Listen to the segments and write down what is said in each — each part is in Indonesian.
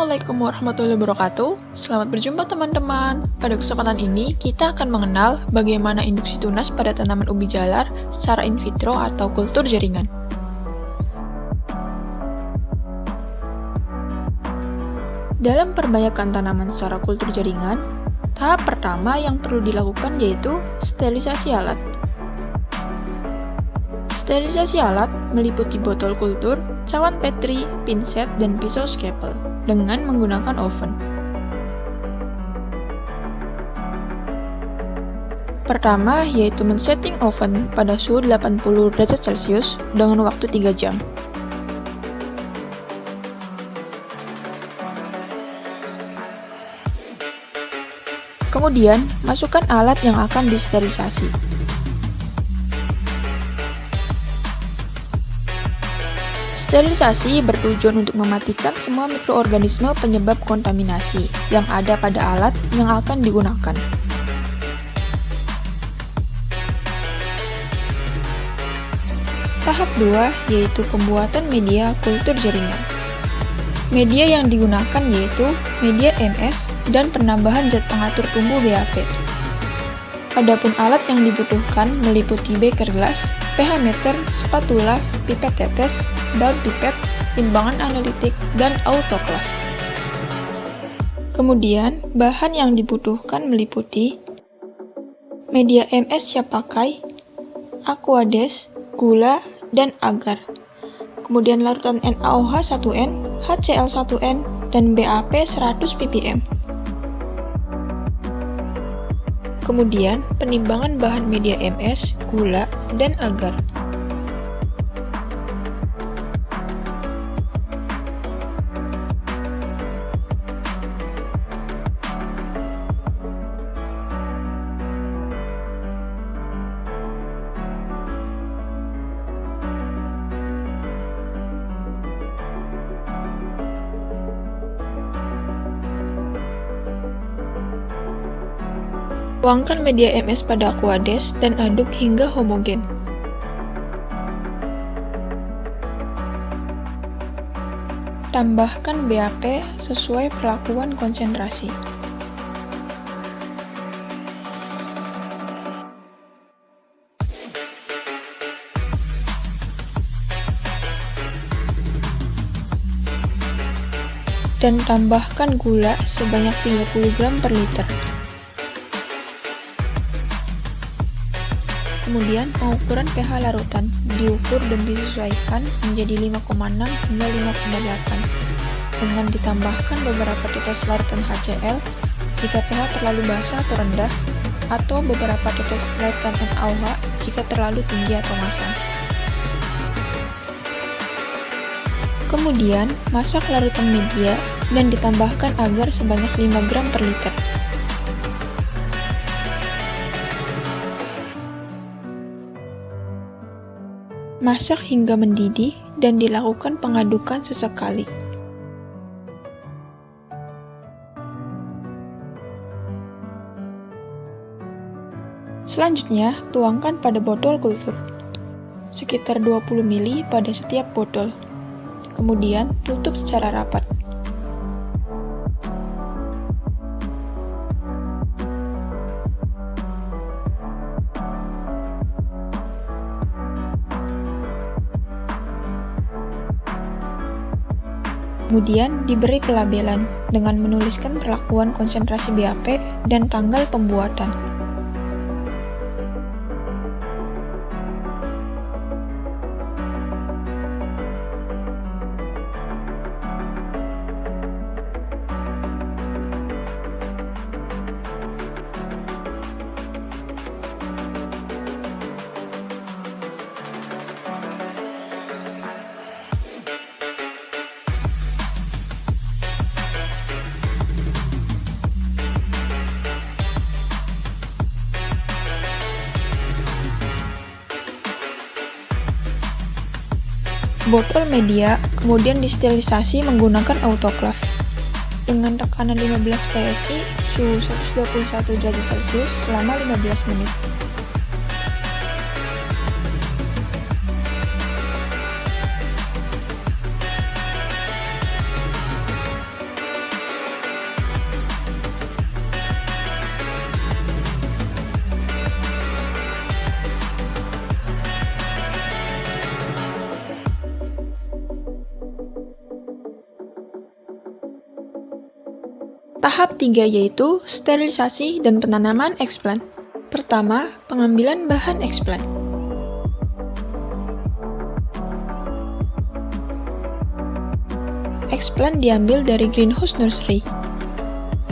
Assalamualaikum warahmatullahi wabarakatuh. Selamat berjumpa teman-teman. Pada kesempatan ini, kita akan mengenal bagaimana induksi tunas pada tanaman ubi jalar secara in vitro atau kultur jaringan. Dalam perbaikan tanaman secara kultur jaringan, tahap pertama yang perlu dilakukan yaitu sterilisasi alat. Sterilisasi alat meliputi botol kultur, cawan Petri, pinset, dan pisau scalpel dengan menggunakan oven. Pertama yaitu men-setting oven pada suhu 80 derajat Celcius dengan waktu 3 jam. Kemudian, masukkan alat yang akan disterilisasi. Sterilisasi bertujuan untuk mematikan semua mikroorganisme penyebab kontaminasi yang ada pada alat yang akan digunakan. Tahap 2 yaitu pembuatan media kultur jaringan. Media yang digunakan yaitu media MS dan penambahan zat pengatur tumbuh BAP. Adapun alat yang dibutuhkan meliputi beker gelas, pH meter, spatula, pipet tetes, daun pipet, timbangan analitik, dan autoklav. Kemudian, bahan yang dibutuhkan meliputi media MS siap pakai, aquades, gula, dan agar. Kemudian larutan NaOH1N, HCl1N, dan BAP 100 ppm. Kemudian, penimbangan bahan media MS, gula, dan agar. Tuangkan media MS pada aquades dan aduk hingga homogen. Tambahkan BAP sesuai perlakuan konsentrasi. Dan tambahkan gula sebanyak 30 gram per liter. Kemudian, pengukuran pH larutan diukur dan disesuaikan menjadi 5,6 hingga 5,8 dengan ditambahkan beberapa tetes larutan HCl jika pH terlalu basah atau rendah, atau beberapa tetes larutan NaOH jika terlalu tinggi atau masam. Kemudian, masak larutan media dan ditambahkan agar sebanyak 5 gram per liter. Masak hingga mendidih dan dilakukan pengadukan sesekali. Selanjutnya, tuangkan pada botol kultur, sekitar 20 ml pada setiap botol. Kemudian, tutup secara rapat. Kemudian diberi pelabelan dengan menuliskan perlakuan konsentrasi BAP dan tanggal pembuatan. Botol media kemudian disterilisasi menggunakan autoklav dengan tekanan 15 PSI, suhu 121 derajat Celcius selama 15 menit. Tahap 3 yaitu sterilisasi dan penanaman eksplan. Pertama, pengambilan bahan eksplan. Eksplan diambil dari greenhouse nursery.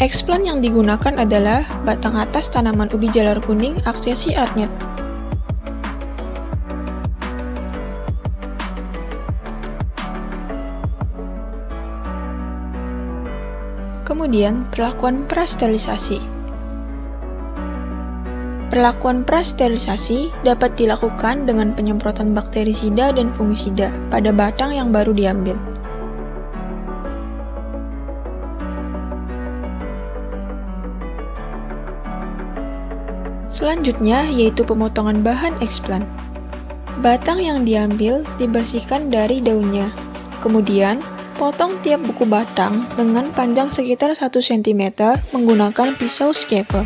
Eksplan yang digunakan adalah batang atas tanaman ubi jalar kuning Acacia arnett. Kemudian, perlakuan prasterilisasi. Perlakuan prasterilisasi dapat dilakukan dengan penyemprotan bakterisida dan fungisida pada batang yang baru diambil. Selanjutnya yaitu pemotongan bahan eksplan. Batang yang diambil dibersihkan dari daunnya. Kemudian, potong tiap buku batang dengan panjang sekitar 1 cm menggunakan pisau scaper.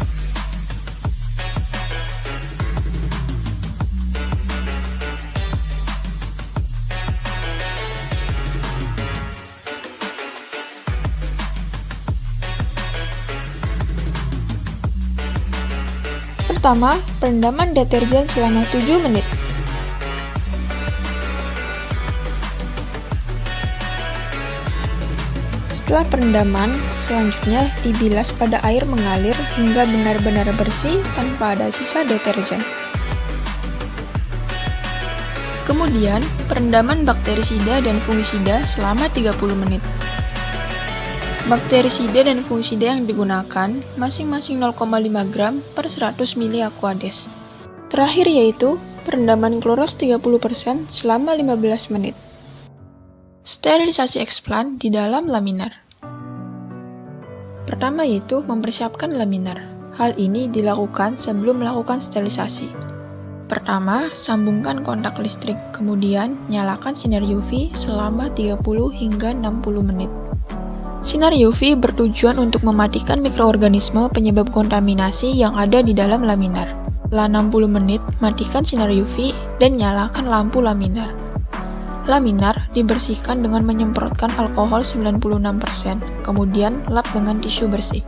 Pertama, perendaman deterjen selama 7 menit. Setelah perendaman, selanjutnya dibilas pada air mengalir hingga benar-benar bersih tanpa ada sisa deterjen. Kemudian, perendaman bakterisida dan fungisida selama 30 menit. Bakterisida dan fungisida yang digunakan masing-masing 0,5 gram per 100 ml Aquades. Terakhir yaitu perendaman klorox 30% selama 15 menit. Sterilisasi eksplan di dalam laminar. Pertama yaitu mempersiapkan laminar. Hal ini dilakukan sebelum melakukan sterilisasi. Pertama, sambungkan kontak listrik, kemudian nyalakan sinar UV selama 30 hingga 60 menit. Sinar UV bertujuan untuk mematikan mikroorganisme penyebab kontaminasi yang ada di dalam laminar. Setelah 60 menit, matikan sinar UV dan nyalakan lampu laminar. Laminar dibersihkan dengan menyemprotkan alkohol 96%, kemudian lap dengan tisu bersih.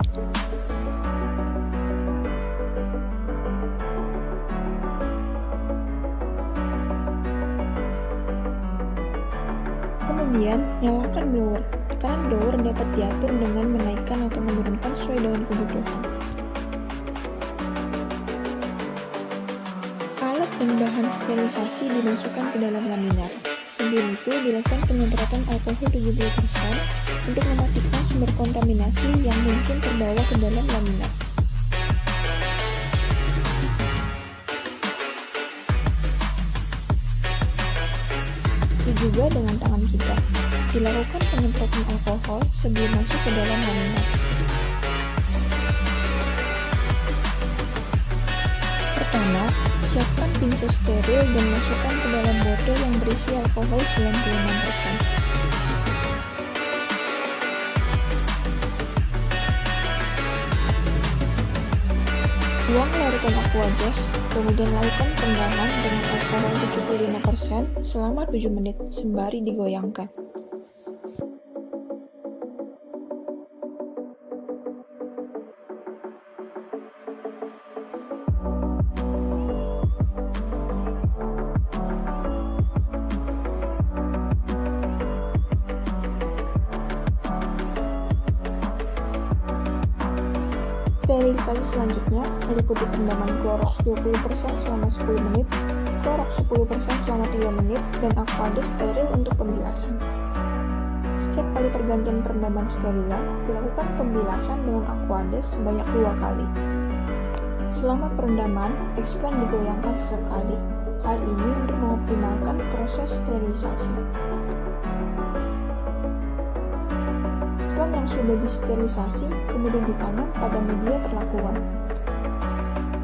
Kemudian, nyalakan blower. Tekanan blower dapat diatur dengan menaikkan atau menurunkan sesuai dengan kebutuhan. Alat dan bahan sterilisasi dimasukkan ke dalam laminar. Sebelum itu, dilakukan penyemprotan alkohol 70% untuk mematikan sumber kontaminasi yang mungkin terbawa ke dalam laminar. Juga dengan tangan kita. Dilakukan penyemprotan alkohol sebelum masuk ke dalam laminar. Pertama, siapkan pincel steril dan masukkan ke dalam botol yang berisi alkohol 96%. Buang larutan Aquades, kemudian lakukan perendaman dengan alkohol 75% selama 7 menit sembari digoyangkan. Sterilisasi selanjutnya meliputi perendaman klorox 20% selama 10 menit, klorox 10% selama 3 menit, dan Aquades steril untuk pembilasan. Setiap kali pergantian perendaman sterilan, dilakukan pembilasan dengan Aquades sebanyak 2 kali. Selama perendaman, eksplan digoyangkan sesekali. Hal ini untuk mengoptimalkan proses sterilisasi. Eksplan yang sudah disterilisasi kemudian ditanam pada media perlakuan.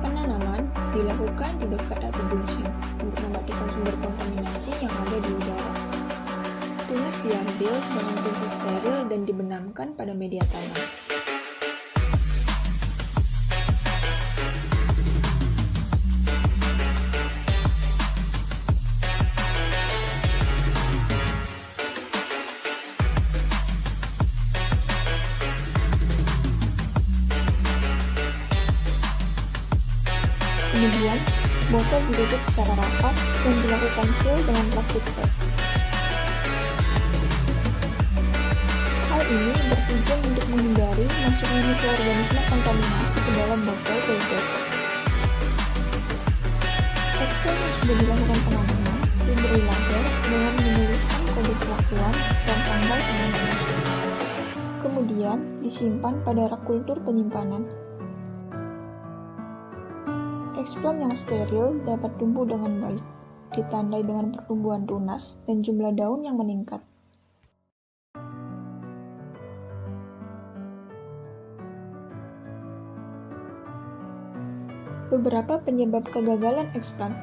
Penanaman dilakukan di dekat api bunsin untuk mematikan sumber kontaminasi yang ada di udara. Tunas diambil dengan pincel steril dan dibenamkan pada media tanam. botol ditutup secara rapat dan dilakukan seal dengan plastik wrap. Hal ini bertujuan untuk menghindari masuknya mikroorganisme kontaminasi ke dalam botol filter. Explain yang sudah dilakukan penanaman diberi label dengan menuliskan kode perlakuan dan tanggal penanaman. Kemudian disimpan pada rak kultur penyimpanan. Eggplant yang steril dapat tumbuh dengan baik, ditandai dengan pertumbuhan tunas dan jumlah daun yang meningkat. Beberapa penyebab kegagalan eggplant.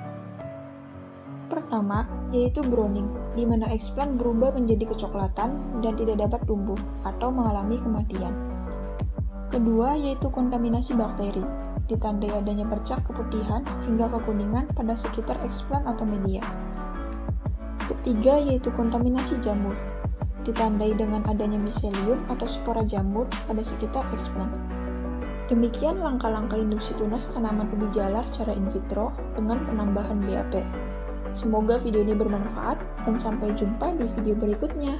Pertama, yaitu browning, di mana eggplant berubah menjadi kecoklatan dan tidak dapat tumbuh atau mengalami kematian. Kedua, yaitu kontaminasi bakteri, ditandai adanya bercak keputihan hingga kekuningan pada sekitar eggplant atau media. Ketiga, yaitu kontaminasi jamur, ditandai dengan adanya miselium atau spora jamur pada sekitar eggplant. Demikian langkah-langkah induksi tunas tanaman ubi jalar secara in vitro dengan penambahan BAP. Semoga video ini bermanfaat dan sampai jumpa di video berikutnya.